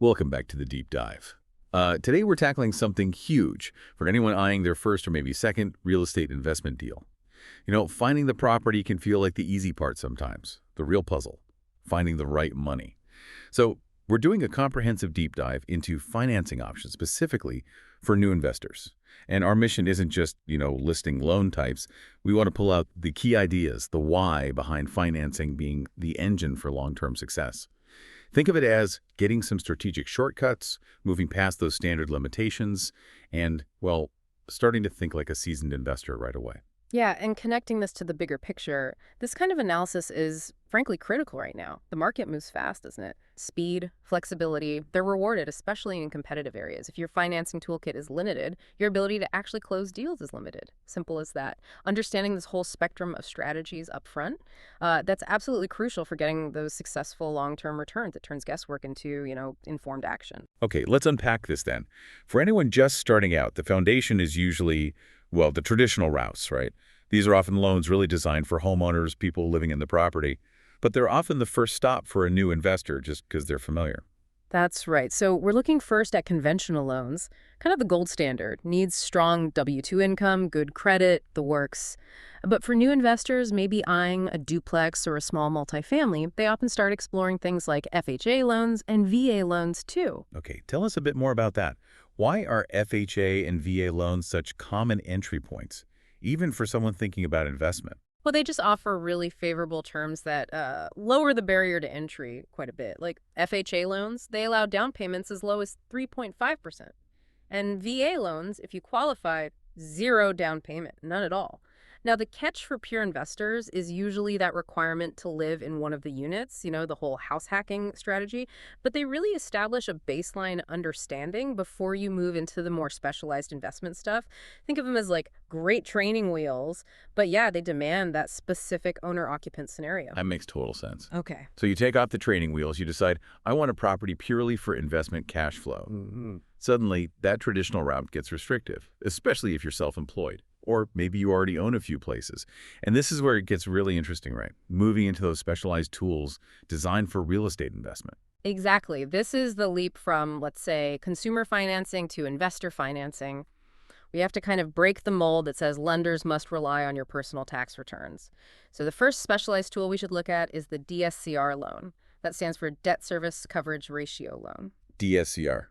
Welcome back to the deep dive. Today we're tackling something huge for anyone eyeing their first or maybe second real estate investment deal. Finding the property can feel like the easy part sometimes, the real puzzle, finding the right money. So we're doing a comprehensive deep dive into financing options specifically for new investors. And our mission isn't just, listing loan types. We want to pull out the key ideas, the why behind financing being the engine for long-term success. Think of it as getting some strategic shortcuts, moving past those standard limitations, and, well, starting to think like a seasoned investor right away. Yeah, and connecting this to the bigger picture, this kind of analysis is frankly critical right now. The market moves fast, doesn't it? Speed, flexibility, they're rewarded, especially in competitive areas. If your financing toolkit is limited, your ability to actually close deals is limited. Simple as that. Understanding this whole spectrum of strategies up front, that's absolutely crucial for getting those successful long-term returns. It turns guesswork into, informed action. Okay, let's unpack this then. For anyone just starting out, the foundation is usually, well, the traditional routes, right? These are often loans really designed for homeowners, people living in the property, but they're often the first stop for a new investor just because they're familiar. That's right. So we're looking first at conventional loans, kind of the gold standard. Needs strong W-2 income, good credit, the works. But for new investors, maybe eyeing a duplex or a small multifamily, they often start exploring things like FHA loans and VA loans too. Okay, tell us a bit more about that. Why are FHA and VA loans such common entry points, even for someone thinking about investment? Well, they just offer really favorable terms that lower the barrier to entry quite a bit. Like FHA loans, they allow down payments as low as 3.5%. And VA loans, if you qualify, zero down payment, none at all. Now, the catch for pure investors is usually that requirement to live in one of the units, the whole house hacking strategy. But they really establish a baseline understanding before you move into the more specialized investment stuff. Think of them as like great training wheels. But yeah, they demand that specific owner-occupant scenario. That makes total sense. Okay. So you take off the training wheels, you decide, I want a property purely for investment cash flow. Suddenly, that traditional route gets restrictive, especially if you're self-employed. Or maybe you already own a few places. And this is where it gets really interesting, right? Moving into those specialized tools designed for real estate investment. Exactly. This is the leap from, let's say, consumer financing to investor financing. We have to kind of break the mold that says lenders must rely on your personal tax returns. So the first specialized tool we should look at is the DSCR loan. That stands for Debt Service Coverage Ratio Loan. DSCR.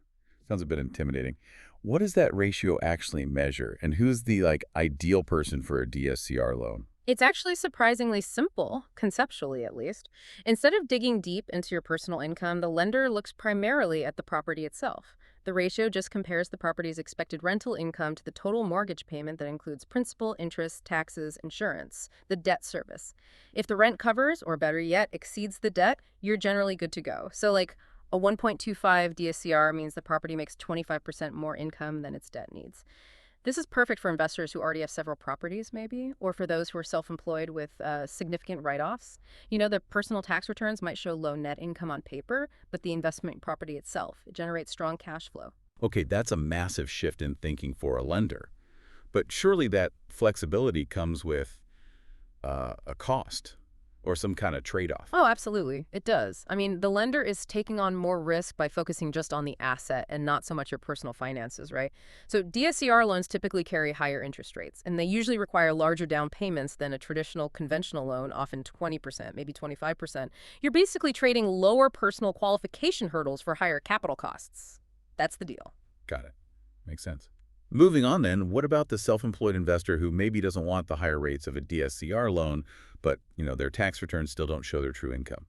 Sounds a bit intimidating. What does that ratio actually measure? And who's the ideal person for a DSCR loan? It's actually surprisingly simple, conceptually at least. Instead of digging deep into your personal income, the lender looks primarily at the property itself. The ratio just compares the property's expected rental income to the total mortgage payment that includes principal, interest, taxes, insurance, the debt service. If the rent covers, or better yet, exceeds the debt, you're generally good to go. So like a 1.25 DSCR means the property makes 25% more income than its debt needs. This is perfect for investors who already have several properties, maybe, or for those who are self-employed with significant write-offs. The personal tax returns might show low net income on paper, but the investment property itself, it generates strong cash flow. Okay, that's a massive shift in thinking for a lender. But surely that flexibility comes with a cost or some kind of trade-off. Oh, absolutely. It does. I mean, the lender is taking on more risk by focusing just on the asset and not so much your personal finances, right? So DSCR loans typically carry higher interest rates, and they usually require larger down payments than a traditional conventional loan, often 20%, maybe 25%. You're basically trading lower personal qualification hurdles for higher capital costs. That's the deal. Got it. Makes sense. Moving on then, what about the self-employed investor who maybe doesn't want the higher rates of a DSCR loan, but, their tax returns still don't show their true income?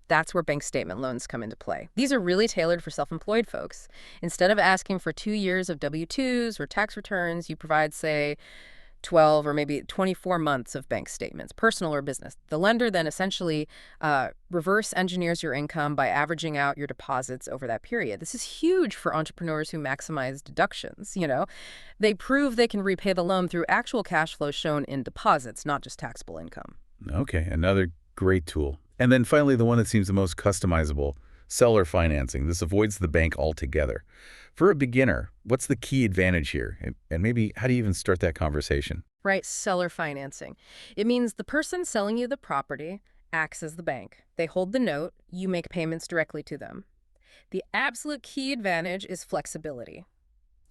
That's where bank statement loans come into play. These are really tailored for self-employed folks. Instead of asking for 2 years of W-2s or tax returns, you provide, say, 12 or maybe 24 months of bank statements, personal or business. The lender then essentially reverse engineers your income by averaging out your deposits over that period. This is huge for entrepreneurs who maximize deductions. They prove they can repay the loan through actual cash flow shown in deposits, not just taxable income. Okay, another great tool. And then finally, the one that seems the most customizable, seller financing. This avoids the bank altogether. For a beginner, what's the key advantage here? And maybe how do you even start that conversation? Right, seller financing. It means the person selling you the property acts as the bank. They hold the note, you make payments directly to them. The absolute key advantage is flexibility.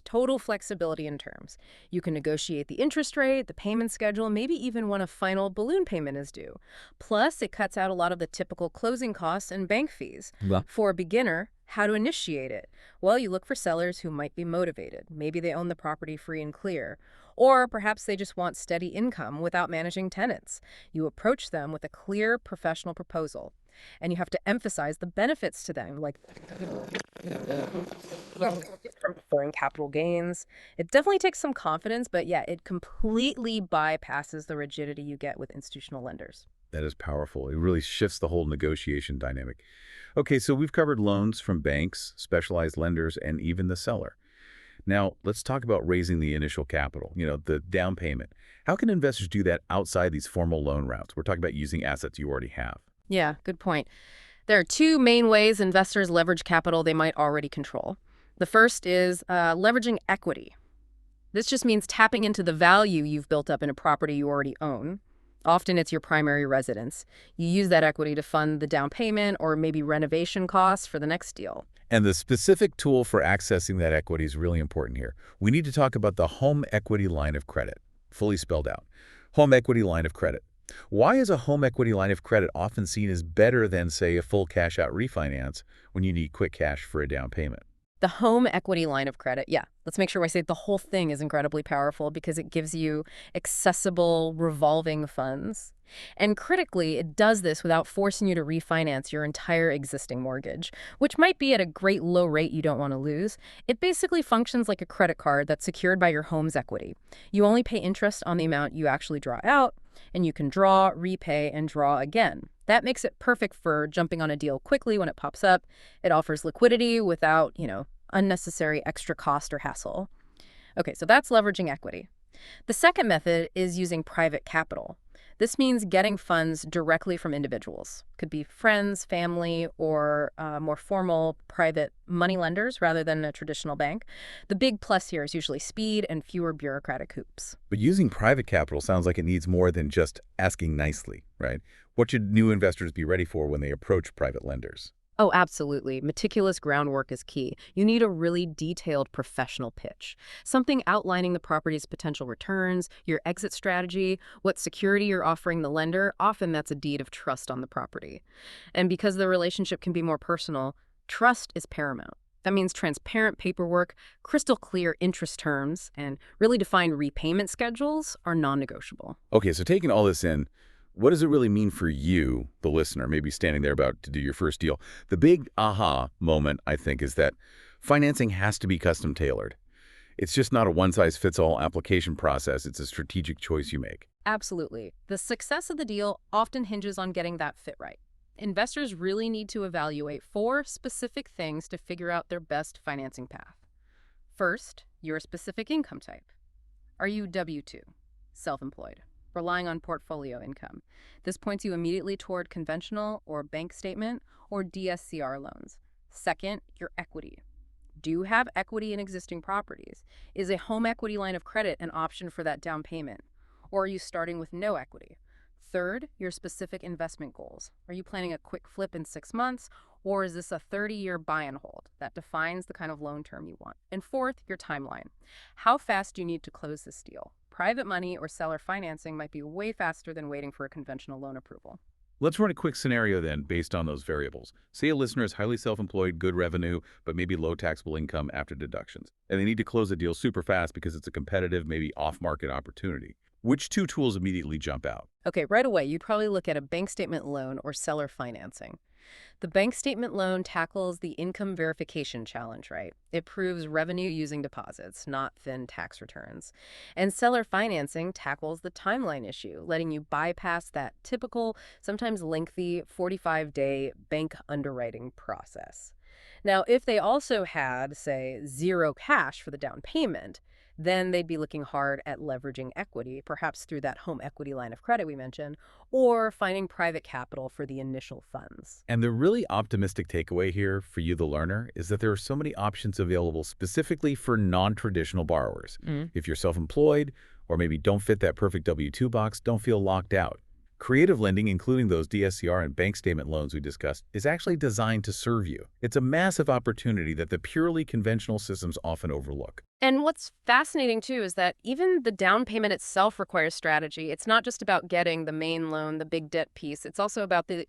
Total flexibility in terms. You can negotiate the interest rate, the payment schedule, maybe even when a final balloon payment is due. Plus, it cuts out a lot of the typical closing costs and bank fees. Well, For a beginner, how to initiate it? Well, you look for sellers who might be motivated. Maybe they own the property free and clear. Or perhaps they just want steady income without managing tenants. You approach them with a clear professional proposal. And you have to emphasize the benefits to them, like from foreign capital gains. It definitely takes some confidence, but yeah, it completely bypasses the rigidity you get with institutional lenders. that is powerful. It really shifts the whole negotiation dynamic. Okay, so we've covered loans from banks, specialized lenders, and even the seller. Now, let's talk about raising the initial capital, the down payment. How can investors do that outside these formal loan routes? We're talking about using assets you already have. Yeah, good point. There are two main ways investors leverage capital they might already control. The first is leveraging equity. This just means tapping into the value you've built up in a property you already own. Often it's your primary residence. You use that equity to fund the down payment or maybe renovation costs for the next deal. And the specific tool for accessing that equity is really important here. We need to talk about the home equity line of credit, fully spelled out. Home equity line of credit. Why is a home equity line of credit often seen as better than, say, a full cash-out refinance when you need quick cash for a down payment? The home equity line of credit, yeah. Let's make sure I say the whole thing is incredibly powerful because it gives you accessible revolving funds. And critically, it does this without forcing you to refinance your entire existing mortgage, which might be at a great low rate you don't want to lose. It basically functions like a credit card that's secured by your home's equity. You only pay interest on the amount you actually draw out, and you can draw, repay, and draw again. That makes it perfect for jumping on a deal quickly when it pops up. It offers liquidity without, unnecessary extra cost or hassle. Okay, so that's leveraging equity. The second method is using private capital. This means getting funds directly from individuals. Could be friends, family, or more formal private money lenders rather than a traditional bank. The big plus here is usually speed and fewer bureaucratic hoops. But using private capital sounds like it needs more than just asking nicely, right? What should new investors be ready for when they approach private lenders? Oh, absolutely. Meticulous groundwork is key. You need a really detailed professional pitch. Something outlining the property's potential returns, your exit strategy, what security you're offering the lender. Often that's a deed of trust on the property. And because the relationship can be more personal, trust is paramount. That means transparent paperwork, crystal clear interest terms, and really defined repayment schedules are non-negotiable. Okay, so taking all this in, what does it really mean for you, the listener, maybe standing there about to do your first deal? The big aha moment, I think, is that financing has to be custom tailored. It's just not a one-size-fits-all application process. It's a strategic choice you make. Absolutely. The success of the deal often hinges on getting that fit right. Investors really need to evaluate 4 specific things to figure out their best financing path. First, your specific income type. Are you W-2, self-employed, relying on portfolio income? This points you immediately toward conventional or bank statement or DSCR loans. Second, your equity. Do you have equity in existing properties? Is a home equity line of credit an option for that down payment? Or are you starting with no equity? Third, your specific investment goals. Are you planning a quick flip in 6 months, or is this a 30-year buy and hold that defines the kind of loan term you want? And fourth, your timeline. How fast do you need to close this deal? Private money or seller financing might be way faster than waiting for a conventional loan approval. Let's run a quick scenario then based on those variables. Say a listener is highly self-employed, good revenue, but maybe low taxable income after deductions. And they need to close a deal super fast because it's a competitive, maybe off-market opportunity. Which 2 tools immediately jump out? Okay, right away, you'd probably look at a bank statement loan or seller financing. The bank statement loan tackles the income verification challenge, right? It proves revenue using deposits, not thin tax returns. And seller financing tackles the timeline issue, letting you bypass that typical, sometimes lengthy 45-day bank underwriting process. Now, if they also had, say, 0 cash for the down payment, then they'd be looking hard at leveraging equity, perhaps through that home equity line of credit we mentioned, or finding private capital for the initial funds. And the really optimistic takeaway here for you, the learner, is that there are so many options available specifically for non-traditional borrowers. If you're self-employed or maybe don't fit that perfect W-2 box, don't feel locked out. Creative lending, including those DSCR and bank statement loans we discussed, is actually designed to serve you. It's a massive opportunity that the purely conventional systems often overlook. And what's fascinating too is that even the down payment itself requires strategy. It's not just about getting the main loan, the big debt piece. It's also about the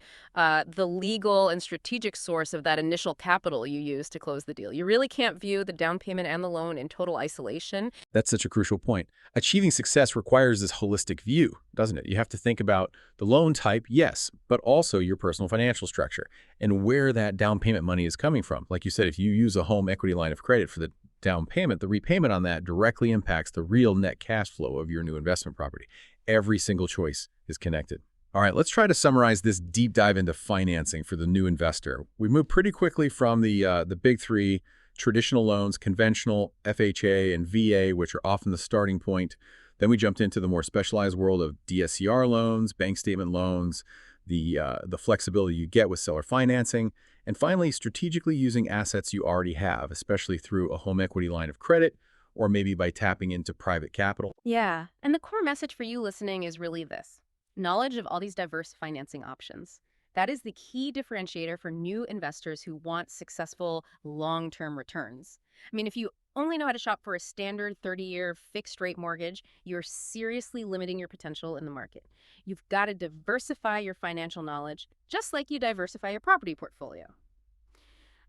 legal and strategic source of that initial capital you use to close the deal. You really can't view the down payment and the loan in total isolation. That's such a crucial point. Achieving success requires this holistic view, doesn't it? You have to think about the loan type, yes, but also your personal financial structure and where that down payment money is coming from. Like you said, if you use a home equity line of credit for the down payment, the repayment on that directly impacts the real net cash flow of your new investment property. Every single choice is connected. All right, let's try to summarize this deep dive into financing for the new investor. We moved pretty quickly from the big three: traditional loans, conventional, FHA, and VA, which are often the starting point. Then we jumped into the more specialized world of DSCR loans, bank statement loans, the flexibility you get with seller financing, and finally, strategically using assets you already have, especially through a home equity line of credit or maybe by tapping into private capital. Yeah, and the core message for you listening is really this: knowledge of all these diverse financing options. That is the key differentiator for new investors who want successful long-term returns. I mean, if you only know how to shop for a standard 30-year fixed-rate mortgage, you're seriously limiting your potential in the market. You've got to diversify your financial knowledge, just like you diversify your property portfolio.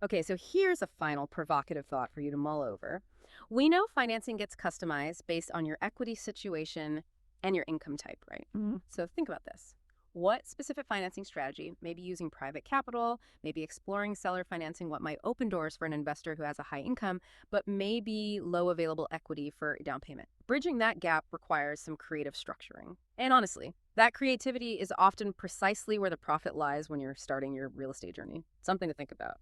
Okay, so here's a final provocative thought for you to mull over. We know financing gets customized based on your equity situation and your income type, right? So think about this. What specific financing strategy, maybe using private capital, maybe exploring seller financing, what might open doors for an investor who has a high income, but maybe low available equity for a down payment? Bridging that gap requires some creative structuring. And honestly, that creativity is often precisely where the profit lies when you're starting your real estate journey. Something to think about.